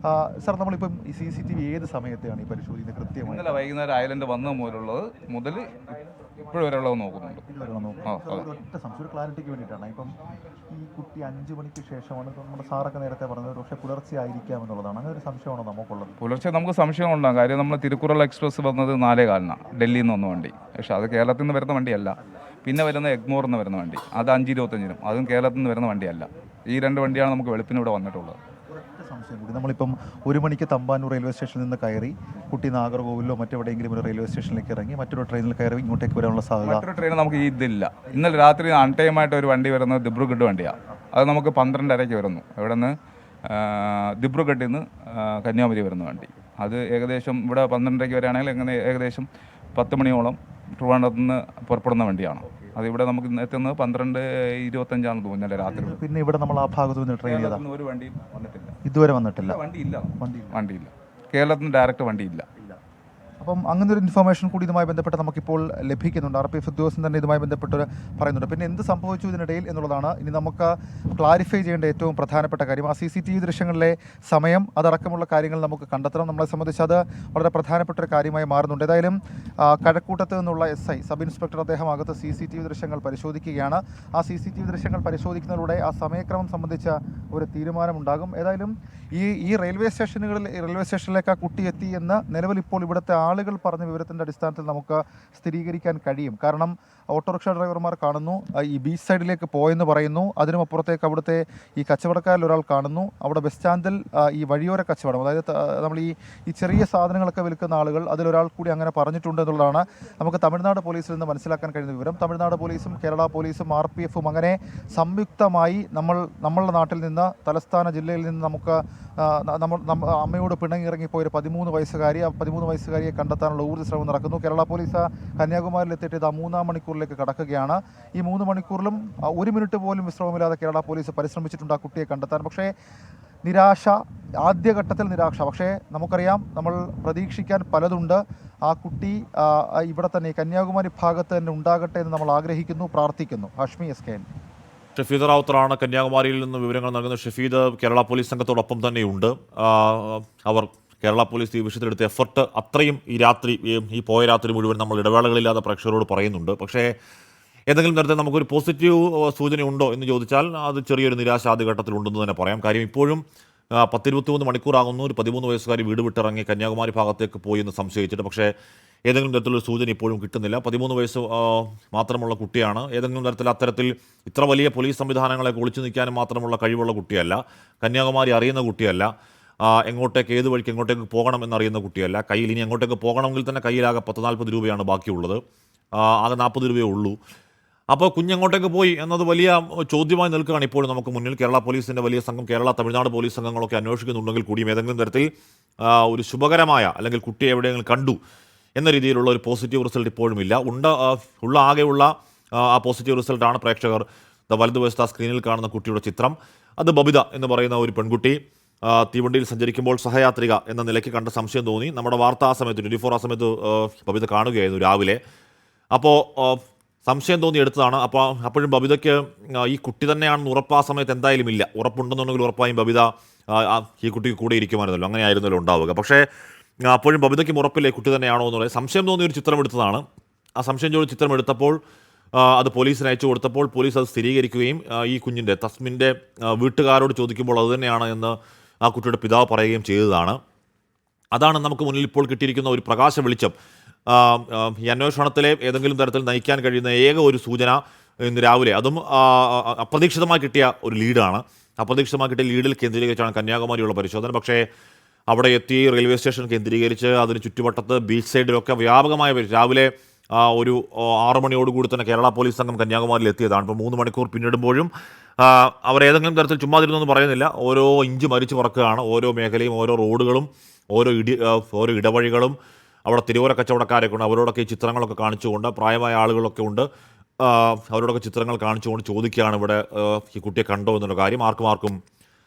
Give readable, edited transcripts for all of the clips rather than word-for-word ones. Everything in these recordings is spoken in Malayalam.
സാർ, നമ്മളിപ്പം ഈ CCTV ഏത് സമയത്തെയാണ് ഈ പരിശോധിക്കുന്നത് കൃത്യമായി? ഇന്നലെ വൈകുന്നേരം ഐലൻഡ് വന്ന മുതൽ ഇപ്പോഴും വരെയുള്ളത് നോക്കുന്നുണ്ട്. ഒറ്റ സംശയം, ഒരു ക്ലാരിറ്റിക്ക് വേണ്ടിയിട്ടാണ്. ഇപ്പം ഈ കുട്ടി 5 മണിക്ക് ശേഷമാണ് നമ്മുടെ സാറൊക്കെ നേരത്തെ പറഞ്ഞത്, പക്ഷേ പുലർച്ചെ ആയിരിക്കാം എന്നുള്ളതാണ്. അങ്ങനെ ഒരു സംശയമാണോ നമുക്കുള്ളത്? പുലർച്ചെ നമുക്ക് സംശയം ഉണ്ടാകും. കാര്യം നമ്മൾ തിരുക്കുറൾ എക്സ്പ്രസ് വന്നത് 4:15 ഡൽഹിയിൽ നിന്ന് വന്ന വണ്ടി. പക്ഷേ അത് കേരളത്തിൽ നിന്ന് വരുന്ന വണ്ടിയല്ല. പിന്നെ വരുന്ന എഗ്മോറിൽ നിന്ന് വരുന്ന വണ്ടി, അത് 5:25 അതും കേരളത്തിൽ നിന്ന് വരുന്ന വണ്ടിയല്ല. ഈ 2 വണ്ടിയാണ് നമുക്ക് വെളുപ്പിന് ഇവിടെ വന്നിട്ടുള്ളത്. സംശയം കൂടി, നമ്മളിപ്പം 1 മണിക്ക് തമ്പാനൂർ റെയിൽവേ സ്റ്റേഷനിൽ നിന്ന് കയറി കുട്ടി നാഗർകോവിലോ മറ്റെവിടെയെങ്കിലും ഒരു റെയിൽവേ സ്റ്റേഷനിലേക്ക് ഇറങ്ങി മറ്റൊരു ട്രെയിനിൽ കയറി ഇങ്ങോട്ടേക്ക് വരാനുള്ള സാധ്യത? മറ്റൊരു ട്രെയിൻ നമുക്ക് ഇതില്ല. ഇന്നലെ രാത്രി അൺടൈമായിട്ട് ഒരു വണ്ടി വരുന്നത് ദിബ്രുഗഡ് വണ്ടിയാണ്. അത് നമുക്ക് 12:30 വരുന്നു. ഇവിടെ നിന്ന് ദിബ്രുഗഡിൽ നിന്ന് കന്യാകുമാരി വരുന്ന വണ്ടി. അത് ഏകദേശം ഇവിടെ 12:30 വരെയാണെങ്കിൽ എങ്ങനെ ഏകദേശം 10 മണിയോളം ട്രിവാൻഡ്രത്ത് നിന്ന് പുറപ്പെടുന്ന വണ്ടിയാണ്. അതിവിടെ നമുക്ക് എത്തുന്നത് 12:25 തോന്നുന്നില്ല രാത്രി. പിന്നെ ഇവിടെ നമ്മൾ ആ ഭാഗത്ത് നിന്ന് ട്രെയിൻ ചെയ്താൽ ഒരു വണ്ടി വന്നിട്ടില്ല, ഇതുവരെ വന്നിട്ടില്ല. വണ്ടിയില്ല കേരളത്തിൽ നിന്ന് ഡയറക്റ്റ് വണ്ടിയില്ല. അപ്പം അങ്ങനെ ഒരു ഇൻഫർമേഷൻ കൂടി ഇതുമായി ബന്ധപ്പെട്ട് നമുക്കിപ്പോൾ ലഭിക്കുന്നുണ്ട്. RPF ഉദ്യോഗസ്ഥൻ തന്നെ ഇതുമായി ബന്ധപ്പെട്ട് പറയുന്നുണ്ട്. പിന്നെ എന്ത് സംഭവിച്ചു ഇതിനിടയിൽ എന്നുള്ളതാണ് ഇനി നമുക്ക് ക്ലാരിഫൈ ചെയ്യേണ്ട ഏറ്റവും പ്രധാനപ്പെട്ട കാര്യം. ആ CCTV ദൃശ്യങ്ങളിലെ സമയം അതടക്കമുള്ള കാര്യങ്ങൾ നമുക്ക് കണ്ടെത്തണം. നമ്മളെ സംബന്ധിച്ച് അത് വളരെ പ്രധാനപ്പെട്ട ഒരു കാര്യമായി മാറുന്നുണ്ട്. ഏതായാലും കഴക്കൂട്ടത്ത് നിന്നുള്ള SI സബ് ഇൻസ്പെക്ടർ അദ്ദേഹം അകത്ത് CCTV ദൃശ്യങ്ങൾ പരിശോധിക്കുകയാണ്. ആ CCTV ദൃശ്യങ്ങൾ പരിശോധിക്കുന്നതിലൂടെ ആ സമയക്രമം സംബന്ധിച്ച ഒരു തീരുമാനമുണ്ടാകും. ഏതായാലും ഈ റെയിൽവേ സ്റ്റേഷനിലേക്ക് ആ കുട്ടി എത്തി എന്ന് നിലവിൽ ഇപ്പോൾ ഇവിടുത്തെ ആളുകൾ പറഞ്ഞ വിവരത്തിൻ്റെ അടിസ്ഥാനത്തിൽ നമുക്ക് സ്ഥിരീകരിക്കാൻ കഴിയും. കാരണം ഓട്ടോറിക്ഷ ഡ്രൈവർമാർ കാണുന്നു ഈ ബീച്ച് സൈഡിലേക്ക് പോയെന്ന് പറയുന്നു. അതിനുമപ്പുറത്തേക്ക് അവിടുത്തെ ഈ കച്ചവടക്കാരിൽ ഒരാൾ കാണുന്നു. അവിടെ ബസ് സ്റ്റാൻഡിൽ ഈ വഴിയോര കച്ചവടം, അതായത് നമ്മൾ ഈ ചെറിയ സാധനങ്ങളൊക്കെ വിൽക്കുന്ന ആളുകൾ, അതിലൊരാൾ കൂടി അങ്ങനെ പറഞ്ഞിട്ടുണ്ട് എന്നുള്ളതാണ് നമുക്ക് തമിഴ്നാട് പോലീസിൽ നിന്ന് മനസ്സിലാക്കാൻ കഴിയുന്ന വിവരം. തമിഴ്നാട് പോലീസും കേരള പോലീസും RPFും അങ്ങനെ സംയുക്തമായി നമ്മളുടെ നാട്ടിൽ നിന്ന് തലസ്ഥാന ജില്ലയിൽ നിന്ന് നമുക്ക് അമ്മയോട് പിണങ്ങിയിറങ്ങിപ്പോയ ഒരു 13 വയസ്സുകാരി, ആ 13 വയസ്സുകാരിയെ കണ്ടെത്താനുള്ള ഊർജ്ജ ശ്രമം നടക്കുന്നു. കേരള പോലീസ് കന്യാകുമാരിയിൽ എത്തിയിട്ട് ഇത് 3-ാം മണിക്കൂറിലേക്ക് കടക്കുകയാണ്. ഈ 3 മണിക്കൂറിലും 1 മിനിറ്റ് പോലും വിശ്രമമില്ലാതെ കേരള പോലീസ് പരിശ്രമിച്ചിട്ടുണ്ട് ആ കുട്ടിയെ കണ്ടെത്താൻ. പക്ഷേ നിരാശ, ആദ്യഘട്ടത്തിൽ നിരാശ. പക്ഷേ നമുക്കറിയാം, നമ്മൾ പ്രതീക്ഷിക്കാൻ പലതുണ്ട്. ആ കുട്ടി ഇവിടെ തന്നെ കന്യാകുമാരി ഭാഗത്ത് തന്നെ ഉണ്ടാകട്ടെ എന്ന് നമ്മൾ ആഗ്രഹിക്കുന്നു, പ്രാർത്ഥിക്കുന്നു. ഹാഷ്മി SKN. ഷഫീദ് റാവുത്തറാണ് കന്യാകുമാരിയിൽ നിന്ന് വിവരങ്ങൾ നൽകുന്നത്. ഷഫീദ്, കേരള പോലീസ് സംഘത്തോടൊപ്പം തന്നെയുണ്ട്. അവർ കേരള പോലീസ് ഈ വിഷയത്തിലെടുത്ത എഫർട്ട് അത്രയും ഈ പോയ രാത്രി മുഴുവൻ നമ്മൾ ഇടവേളകളില്ലാതെ പ്രേക്ഷകരോട് പറയുന്നുണ്ട്. പക്ഷേ ഏതെങ്കിലും തരത്തിൽ നമുക്കൊരു പോസിറ്റീവ് സൂചനയുണ്ടോ എന്ന് ചോദിച്ചാൽ അത് ചെറിയൊരു നിരാശ ആദ്യഘട്ടത്തിലുണ്ടെന്ന് തന്നെ പറയാം. കാര്യം ഇപ്പോഴും 10-23 മണിക്കൂറാകുന്നു ഒരു 13 വയസ്സുകാരി വീട് വിട്ടിറങ്ങി കന്യാകുമാരി ഭാഗത്തേക്ക് പോയി എന്ന് സംശയിച്ചിട്ട്. പക്ഷേ ഏതെങ്കിലും തരത്തിലൊരു സൂചന ഇപ്പോഴും കിട്ടുന്നില്ല. 13 വയസ്സ് മാത്രമുള്ള കുട്ടിയാണ്. ഏതെങ്കിലും തരത്തിൽ അത്തരത്തിൽ ഇത്ര വലിയ പോലീസ് സംവിധാനങ്ങളെ ഒളിച്ചു നിൽക്കാനും മാത്രമുള്ള കഴിവുള്ള കുട്ടിയല്ല. കന്യാകുമാരി അറിയുന്ന കുട്ടിയല്ല. ഏത് വഴിക്ക് എങ്ങോട്ടേക്ക് പോകണം എന്നറിയുന്ന കുട്ടിയല്ല. കയ്യിൽ ഇനി എങ്ങോട്ടേക്ക് പോകണമെങ്കിൽ തന്നെ കയ്യിലാകെ 10-40 രൂപയാണ് ബാക്കിയുള്ളത്. ആകെ 40 രൂപയേ ഉള്ളൂ. അപ്പോൾ കുഞ്ഞെങ്ങോട്ടേക്ക് പോയി എന്നത് വലിയ ചോദ്യമായി നിൽക്കുകയാണ് ഇപ്പോഴും നമുക്ക് മുന്നിൽ. കേരള പോലീസിൻ്റെ വലിയ സംഘം, തമിഴ്നാട് പോലീസ് സംഘങ്ങളൊക്കെ അന്വേഷിക്കുന്നുണ്ടെങ്കിൽ കൂടിയും ഏതെങ്കിലും തരത്തിൽ ഒരു ശുഭകരമായ അല്ലെങ്കിൽ കുട്ടിയെ എവിടെയെങ്കിലും കണ്ടു എന്ന രീതിയിലുള്ള ഒരു പോസിറ്റീവ് റിസൾട്ട് ഇപ്പോഴും ഇല്ല. ആകെയുള്ള ആ പോസിറ്റീവ് റിസൾട്ടാണ് പ്രേക്ഷകർ വലതുവശത്ത് ആ സ്ക്രീനിൽ കാണുന്ന കുട്ടിയുടെ ചിത്രം. അത് ബബിത എന്ന് പറയുന്ന ഒരു പെൺകുട്ടി തീവണ്ടിയിൽ സഞ്ചരിക്കുമ്പോൾ സഹയാത്രിക എന്ന നിലയ്ക്ക് കണ്ട സംശയം തോന്നി. നമ്മുടെ വാർത്ത ആ സമയത്ത് 24 ആ സമയത്ത് ബബിത കാണുകയായിരുന്നു രാവിലെ. അപ്പോൾ സംശയം തോന്നി എടുത്തതാണ്. അപ്പോഴും ബബിതയ്ക്ക് ഈ കുട്ടി തന്നെയാണെന്ന് ഉറപ്പ് ആ സമയത്ത് എന്തായാലും ഇല്ല. ഉറപ്പുണ്ടെന്നുണ്ടെങ്കിൽ ഉറപ്പായും ബബിത ഈ കുട്ടിക്ക് കൂടെ ഇരിക്കുമായിരുന്നല്ലോ, അങ്ങനെയായിരുന്നല്ലോ ഉണ്ടാവുക. പക്ഷേ അപ്പോഴും ബബിതയ്ക്കും ഉറപ്പില്ലേ കുട്ടി തന്നെയാണോ എന്നുള്ളത്. സംശയം തോന്നിയ ഒരു ചിത്രം എടുത്തതാണ്. ആ സംശയം ചോദിച്ച ചിത്രം എടുത്തപ്പോൾ അത് പോലീസിന് അയച്ചു കൊടുത്തപ്പോൾ പോലീസ് അത് സ്ഥിരീകരിക്കുകയും ഈ കുഞ്ഞിൻ്റെ തസ്മിൻ്റെ വീട്ടുകാരോട് ചോദിക്കുമ്പോൾ അത് തന്നെയാണ് എന്ന് ആ കുട്ടിയുടെ പിതാവ് പറയുകയും ചെയ്തതാണ്. അതാണ് നമുക്ക് മുന്നിൽ ഇപ്പോൾ കിട്ടിയിരിക്കുന്ന ഒരു പ്രകാശ വെളിച്ചം. ഈ അന്വേഷണത്തിലെ ഏതെങ്കിലും തരത്തിൽ നയിക്കാൻ കഴിയുന്ന ഏക ഒരു സൂചന ഇന്ന് രാവിലെ, അതും അപ്രതീക്ഷിതമായി കിട്ടിയ ഒരു ലീഡാണ്. അപ്രതീക്ഷിതമായി കിട്ടിയ ലീഡിൽ കേന്ദ്രീകരിച്ചാണ് കന്യാകുമാരിയുള്ള പരിശോധന. പക്ഷേ അവിടെ എത്തി റെയിൽവേ സ്റ്റേഷൻ കേന്ദ്രീകരിച്ച് അതിന് ചുറ്റുവട്ടത്ത് ബീച്ച് സൈഡിലൊക്കെ വ്യാപകമായ രാവിലെ ഒരു 6 മണിയോടുകൂടി തന്നെ കേരള പോലീസ് സംഘം കന്യാകുമാരിയിൽ എത്തിയതാണ്. ഇപ്പോൾ 3 മണിക്കൂർ പിന്നിടുമ്പോഴും അവർ ഏതെങ്കിലും തരത്തിൽ ചുമ്മാതിരുന്നൊന്നും പറയുന്നില്ല. ഓരോ ഇഞ്ച് മരിച്ചു പറക്കുകയാണ്. ഓരോ മേഖലയും, ഓരോ റോഡുകളും, ഓരോ ഇടവഴികളും. അവിടെ തിരുവോര കച്ചവടക്കാരൊക്കെ ഉണ്ട്. അവരോടൊക്കെ ഈ ചിത്രങ്ങളൊക്കെ കാണിച്ചുകൊണ്ട്, പ്രായമായ ആളുകളൊക്കെ ഉണ്ട്, അവരോടൊക്കെ ചിത്രങ്ങൾ കാണിച്ചുകൊണ്ട് ചോദിക്കുകയാണ് ഇവിടെ ഈ കുട്ടിയെ കണ്ടോ എന്നുള്ള കാര്യം. ആർക്കും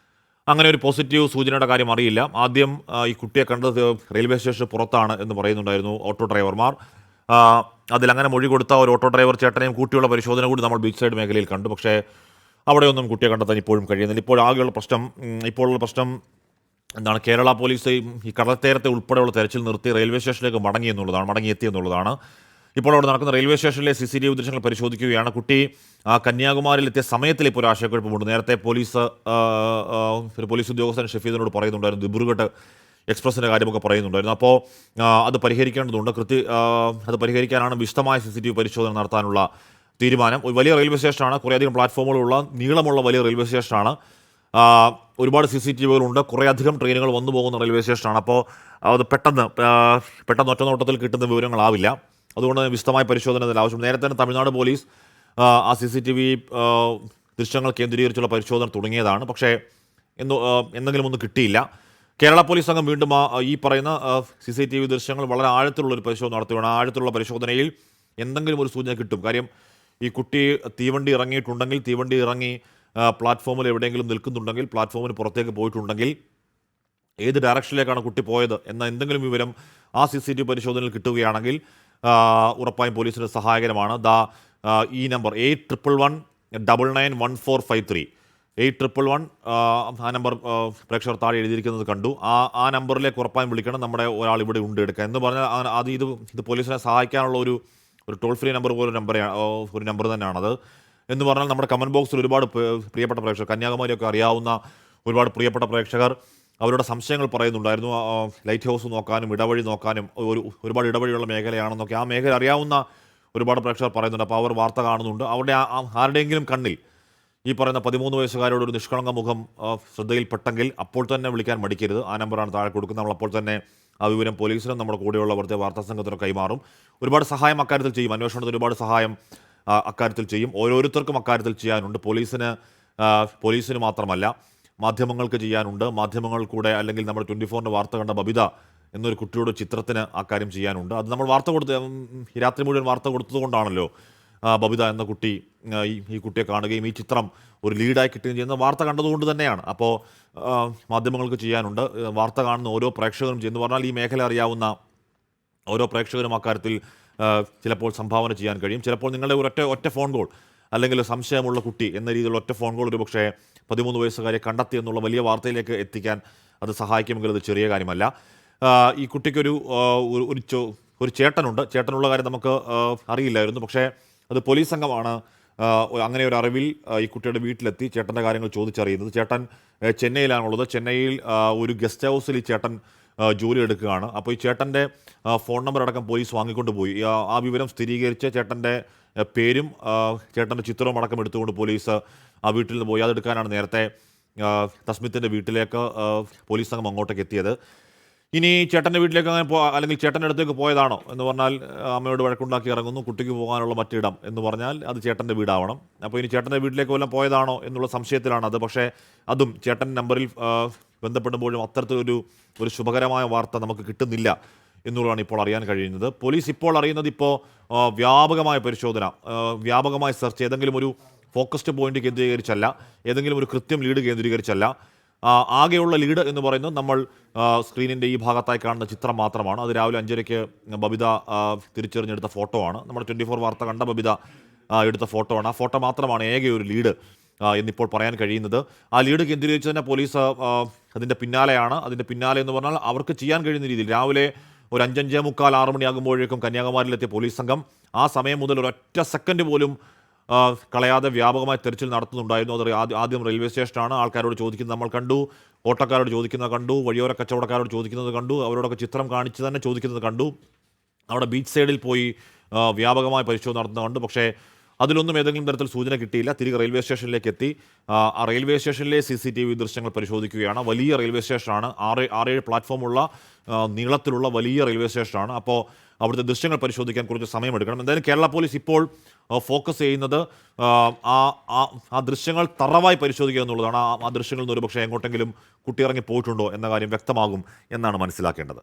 അങ്ങനെ ഒരു പോസിറ്റീവ് സൂചനയുടെ കാര്യം അറിയില്ല. ആദ്യം ഈ കുട്ടിയെ കണ്ടത് റെയിൽവേ സ്റ്റേഷന് പുറത്താണ് എന്ന് പറയുന്നുണ്ടായിരുന്നു ഓട്ടോ ഡ്രൈവർമാർ. അതിലങ്ങനെ മൊഴി കൊടുത്ത ഒരു ഓട്ടോ ഡ്രൈവർ ചേട്ടനെയും കൂട്ടിയുള്ള പരിശോധന കൂടി നമ്മൾ ബീച്ച് സൈഡ് മേഖലയിൽ കണ്ടു. പക്ഷേ അവിടെയൊന്നും കുട്ടിയെ കണ്ടെത്താൻ ഇപ്പോഴും കഴിയുന്നില്ല. ഇപ്പോഴുള്ള പ്രശ്നം എന്താണ് കേരള പോലീസ് ഈ കടൽത്തീരത്തെ ഉൾപ്പെടെയുള്ള തെരച്ചിൽ നിർത്തി റെയിൽവേ സ്റ്റേഷനിലേക്ക് മടങ്ങിയെത്തിയെന്നുള്ളതാണ്. ഇപ്പോൾ അവിടെ നടക്കുന്ന റെയിൽവേ സ്റ്റേഷനിലെ CCTV ദൃശ്യങ്ങൾ പരിശോധിക്കുകയാണ്. കുട്ടി കന്യാകുമാരിയിൽ എത്തിയ സമയത്തിൽ ഇപ്പോൾ ഒരു ആശയക്കുഴപ്പമുണ്ട്. നേരത്തെ ഒരു പോലീസ് ഉദ്യോഗസ്ഥൻ ഷഫീദിനോട് പറയുന്നുണ്ടായിരുന്നു, ദിബ്രുഗഡ് എക്സ്പ്രസിൻ്റെ കാര്യമൊക്കെ പറയുന്നുണ്ടായിരുന്നു. അപ്പോൾ അത് പരിഹരിക്കേണ്ടതുണ്ട്. അത് പരിഹരിക്കാനാണ് വിശദമായ CCTV പരിശോധന നടത്താനുള്ള തീരുമാനം. ഒരു വലിയ റെയിൽവേ സ്റ്റേഷനാണ്, കുറേയധികം പ്ലാറ്റ്ഫോമുകളുള്ള നീളമുള്ള വലിയ റെയിൽവേ സ്റ്റേഷനാണ്. ഒരുപാട് CCTVകളുണ്ട്, കുറേയധികം ട്രെയിനുകൾ വന്നു പോകുന്ന റെയിൽവേ സ്റ്റേഷനാണ്. അപ്പോൾ അത് പെട്ടെന്ന് ഒറ്റനോട്ടത്തിൽ കിട്ടുന്ന വിവരങ്ങളാവില്ല. അതുകൊണ്ട് വിശദമായ പരിശോധന ഇതിൽ ആവശ്യം. നേരത്തെ തന്നെ തമിഴ്നാട് പോലീസ് ആ CCTV ദൃശ്യങ്ങൾ കേന്ദ്രീകരിച്ചുള്ള പരിശോധന തുടങ്ങിയതാണ്. പക്ഷേ എന്തെങ്കിലും ഒന്നും കിട്ടിയില്ല. കേരള പോലീസ് സംഘം വീണ്ടും ഈ പറയുന്ന CCTV ദൃശ്യങ്ങൾ വളരെ ആഴത്തിലുള്ളൊരു പരിശോധന നടത്തുകയാണ്. ആഴത്തിലുള്ള പരിശോധനയിൽ എന്തെങ്കിലും ഒരു സൂചന കിട്ടും. കാര്യം ഈ കുട്ടി തീവണ്ടി ഇറങ്ങിയിട്ടുണ്ടെങ്കിൽ, തീവണ്ടി ഇറങ്ങി പ്ലാറ്റ്ഫോമിൽ എവിടെയെങ്കിലും നിൽക്കുന്നുണ്ടെങ്കിൽ, പ്ലാറ്റ്ഫോമിന് പുറത്തേക്ക് പോയിട്ടുണ്ടെങ്കിൽ, ഏത് ഡയറക്ഷനിലേക്കാണ് കുട്ടി പോയത് എന്ന എന്തെങ്കിലും വിവരം ആ CCTV പരിശോധനയിൽ കിട്ടുകയാണെങ്കിൽ ഉറപ്പായും പോലീസിന് സഹായകരമാണ്. ഈ നമ്പർ 8111991453 8111 ആ നമ്പർ പ്രേക്ഷകർ താഴെ എഴുതിയിരിക്കുന്നത് കണ്ടു. ആ നമ്പറിലേക്ക് ഉറപ്പായും വിളിക്കണം. നമ്മുടെ ഒരാൾ ഇവിടെ ഉണ്ട് എടുക്കുക എന്ന് പറഞ്ഞാൽ ഇത് പോലീസിനെ സഹായിക്കാനുള്ള ഒരു ടോൾ ഫ്രീ നമ്പർ പോലെ ഒരു നമ്പർ തന്നെയാണത്. എന്ന് പറഞ്ഞാൽ നമ്മുടെ കമൻറ്റ് ബോക്സിൽ ഒരുപാട് പ്രിയപ്പെട്ട പ്രേക്ഷകർ, കന്യാകുമാരിയൊക്കെ അറിയാവുന്ന ഒരുപാട് പ്രിയപ്പെട്ട പ്രേക്ഷകർ അവരുടെ സംശയങ്ങൾ പറയുന്നുണ്ടായിരുന്നു. ലൈറ്റ് ഹൗസ് നോക്കാനും ഇടവഴി നോക്കാനും ഒരുപാട് ഇടവഴിയുള്ള മേഖലയാണെന്നൊക്കെ ആ മേഖല അറിയാവുന്ന ഒരുപാട് പ്രേക്ഷകർ പറയുന്നുണ്ട്. അപ്പോൾ അവർ വാർത്ത കാണുന്നുണ്ട്. അവരുടെ ആരുടെയെങ്കിലും കണ്ണിൽ ഈ പറയുന്ന 13 വയസ്സുകാരുടെ ഒരു നിഷ്കളങ്ക മുഖം ശ്രദ്ധയിൽപ്പെട്ടെങ്കിൽ അപ്പോൾ തന്നെ വിളിക്കാൻ മടിക്കരുത്. ആ നമ്പറാണ് താഴെ കൊടുക്കുന്നത്. നമ്മൾ അപ്പോൾ തന്നെ ആ വിവരം പോലീസിനും നമ്മുടെ കൂടെയുള്ള അവിടുത്തെ വാർത്താ സംഘത്തിനും കൈമാറും. ഒരുപാട് സഹായം അക്കാര്യത്തിൽ ചെയ്യും. അന്വേഷണത്തിന് ഒരുപാട് സഹായം അക്കാര്യത്തിൽ ചെയ്യും. ഓരോരുത്തർക്കും അക്കാര്യത്തിൽ ചെയ്യാനുണ്ട്. പോലീസിന് മാത്രമല്ല, മാധ്യമങ്ങൾക്ക് ചെയ്യാനുണ്ട്. മാധ്യമങ്ങൾ കൂടെ അല്ലെങ്കിൽ നമ്മുടെ 24-ൻ്റെ വാർത്ത കണ്ട ബബിത എന്നൊരു കുട്ടിയുടെ ചിത്രത്തിന് ആ കാര്യം ചെയ്യാനുണ്ട്. അത് നമ്മൾ രാത്രി മുഴുവൻ വാർത്ത കൊടുത്തതുകൊണ്ടാണല്ലോ ബബിത എന്ന കുട്ടി ഈ കുട്ടിയെ കാണുകയും ഈ ചിത്രം ഒരു ലീഡായി കിട്ടുകയും ചെയ്യുന്ന വാർത്ത കണ്ടതുകൊണ്ട് തന്നെയാണ്. അപ്പോൾ മാധ്യമങ്ങൾക്ക് ചെയ്യാനുണ്ട്. വാർത്ത കാണുന്ന ഓരോ പ്രേക്ഷകരും ചെയ്യുന്നു പറഞ്ഞാൽ ഈ മേഖല അറിയാവുന്ന ഓരോ പ്രേക്ഷകരും അക്കാര്യത്തിൽ ചിലപ്പോൾ സംഭാവന ചെയ്യാൻ കഴിയും. ചിലപ്പോൾ നിങ്ങളുടെ ഒറ്റ ഫോൺ കോൾ അല്ലെങ്കിൽ സംശയമുള്ള കുട്ടി എന്ന രീതിയിലുള്ള ഒറ്റ ഫോൺ കോൾ ഒരു പക്ഷേ 13 വയസ്സുകാരെ കണ്ടെത്തി എന്നുള്ള വലിയ വാർത്തയിലേക്ക് എത്തിക്കാൻ അത് സഹായിക്കുമെങ്കിൽ അത് ചെറിയ കാര്യമല്ല. ഈ കുട്ടിക്കൊരു ഒരു ചേട്ടനുണ്ട്. ചേട്ടനുള്ള കാര്യം നമുക്ക് അറിയില്ലായിരുന്നു. പക്ഷേ അത് പോലീസ് സംഘമാണ് അങ്ങനെ ഒരു അറിവിൽ ഈ കുട്ടിയുടെ വീട്ടിലെത്തി ചേട്ടൻ്റെ കാര്യങ്ങൾ ചോദിച്ചറിയുന്നത്. ചേട്ടൻ ചെന്നൈയിലാണുള്ളത്. ചെന്നൈയിൽ ഒരു ഗസ്റ്റ് ഹൗസിൽ ഈ ചേട്ടൻ ജോലി എടുക്കുകയാണ്. അപ്പോൾ ഈ ചേട്ടൻ്റെ ഫോൺ നമ്പർ അടക്കം പോലീസ് വാങ്ങിക്കൊണ്ട് പോയി. ആ വിവരം സ്ഥിരീകരിച്ച് ചേട്ടൻ്റെ പേരും ചേട്ടൻ്റെ ചിത്രവും അടക്കം എടുത്തുകൊണ്ട് പോലീസ് ആ വീട്ടിൽ നിന്ന് പോയി. അതെടുക്കാനാണ് നേരത്തെ തസ്മിത്തിൻ്റെ വീട്ടിലേക്ക് പോലീസ് സംഘം അങ്ങോട്ടേക്ക് എത്തിയത്. ഇനി ചേട്ടൻ്റെ വീട്ടിലേക്ക് അല്ലെങ്കിൽ ചേട്ടൻ്റെ അടുത്തേക്ക് പോയതാണോ എന്ന് പറഞ്ഞാൽ അമ്മയോട് വഴക്കുണ്ടാക്കി ഇറങ്ങുന്നു. കുട്ടിക്ക് പോകാനുള്ള മറ്റിടം എന്ന് പറഞ്ഞാൽ അത് ചേട്ടൻ്റെ വീടാവണം. അപ്പോൾ ഇനി ചേട്ടൻ്റെ വീട്ടിലേക്ക് വല്ലതും പോയതാണോ എന്നുള്ള സംശയത്തിലാണത്. പക്ഷേ അതും ചേട്ടൻ്റെ നമ്പറിൽ ബന്ധപ്പെടുമ്പോഴും അത്തരത്തിലൊരു ശുഭകരമായ വാർത്ത നമുക്ക് കിട്ടുന്നില്ല എന്നുള്ളതാണ് ഇപ്പോൾ അറിയാൻ കഴിയുന്നത്. പോലീസ് ഇപ്പോൾ അറിയുന്നത് വ്യാപകമായ പരിശോധന, വ്യാപകമായ സെർച്ച്, ഏതെങ്കിലും ഒരു ഫോക്കസ്ഡ് പോയിന്റ് കേന്ദ്രീകരിച്ചല്ല, ഏതെങ്കിലും ഒരു കൃത്യം ലീഡ് കേന്ദ്രീകരിച്ചല്ല. ആകെയുള്ള ലീഡ് എന്ന് പറയുന്നത് നമ്മൾ സ്ക്രീനിൻ്റെ ഈ ഭാഗത്തായി കാണുന്ന ചിത്രം മാത്രമാണ്. അത് രാവിലെ 5:30 ബബിത തിരിച്ചറിഞ്ഞെടുത്ത ഫോട്ടോ ആണ്. നമ്മുടെ 24 വാർത്ത കണ്ട ബബിത എടുത്ത ഫോട്ടോ ആണ്. ആ ഫോട്ടോ മാത്രമാണ് ഏക ഒരു ലീഡ് എന്നിപ്പോൾ പറയാൻ കഴിയുന്നത്. ആ ലീഡ് കേന്ദ്രീകരിച്ച് തന്നെ പോലീസ് അതിൻ്റെ പിന്നാലെയാണ്. അതിൻ്റെ പിന്നാലെ എന്ന് പറഞ്ഞാൽ അവർക്ക് ചെയ്യാൻ കഴിയുന്ന രീതിയിൽ രാവിലെ ഒരു 5:45, 6 മണിയാകുമ്പോഴേക്കും കന്യാകുമാരിയിലെത്തിയ പോലീസ് സംഘം ആ സമയം മുതൽ ഒരൊറ്റ സെക്കൻഡ് പോലും കളയാതെ വ്യാപകമായി തെരച്ചിൽ നടത്തുന്നുണ്ടായിരുന്നു. അത് ആദ്യം റെയിൽവേ സ്റ്റേഷനാണ്. ആൾക്കാരോട് ചോദിക്കുന്നത് നമ്മൾ കണ്ടു, ഓട്ടോക്കാരോട് ചോദിക്കുന്നത് കണ്ടു, വഴിയോര കച്ചവടക്കാരോട് ചോദിക്കുന്നത് കണ്ടു, അവരോടൊക്കെ ചിത്രം കാണിച്ച് തന്നെ ചോദിക്കുന്നത് കണ്ടു. അവിടെ ബീച്ച് സൈഡിൽ പോയി വ്യാപകമായ പരിശോധന നടത്തുന്നത് കണ്ടു. പക്ഷേ അതിലൊന്നും ഏതെങ്കിലും തരത്തിൽ സൂചന കിട്ടിയില്ല. തിരികെ റെയിൽവേ സ്റ്റേഷനിലേക്ക് എത്തി. ആ റെയിൽവേ സ്റ്റേഷനിലെ CCTV ദൃശ്യങ്ങൾ പരിശോധിക്കുകയാണ്. വലിയ റെയിൽവേ സ്റ്റേഷനാണ്. 6-7 പ്ലാറ്റ്ഫോമുള്ള നീളത്തിലുള്ള വലിയ റെയിൽവേ സ്റ്റേഷനാണ്. അപ്പോൾ അവിടുത്തെ ദൃശ്യങ്ങൾ പരിശോധിക്കാൻ കുറച്ച് സമയമെടുക്കണം. എന്തായാലും കേരള പോലീസ് ഇപ്പോൾ ഫോക്കസ് ചെയ്യുന്നത് ആ ദൃശ്യങ്ങൾ തറവായി പരിശോധിക്കുക എന്നുള്ളതാണ്. ആ ദൃശ്യങ്ങളിൽ നിന്ന് ഒരു പക്ഷേ എങ്ങോട്ടെങ്കിലും കുട്ടി ഇറങ്ങി പോയിട്ടുണ്ടോ എന്ന കാര്യം വ്യക്തമാകും എന്നാണ് മനസ്സിലാക്കേണ്ടത്.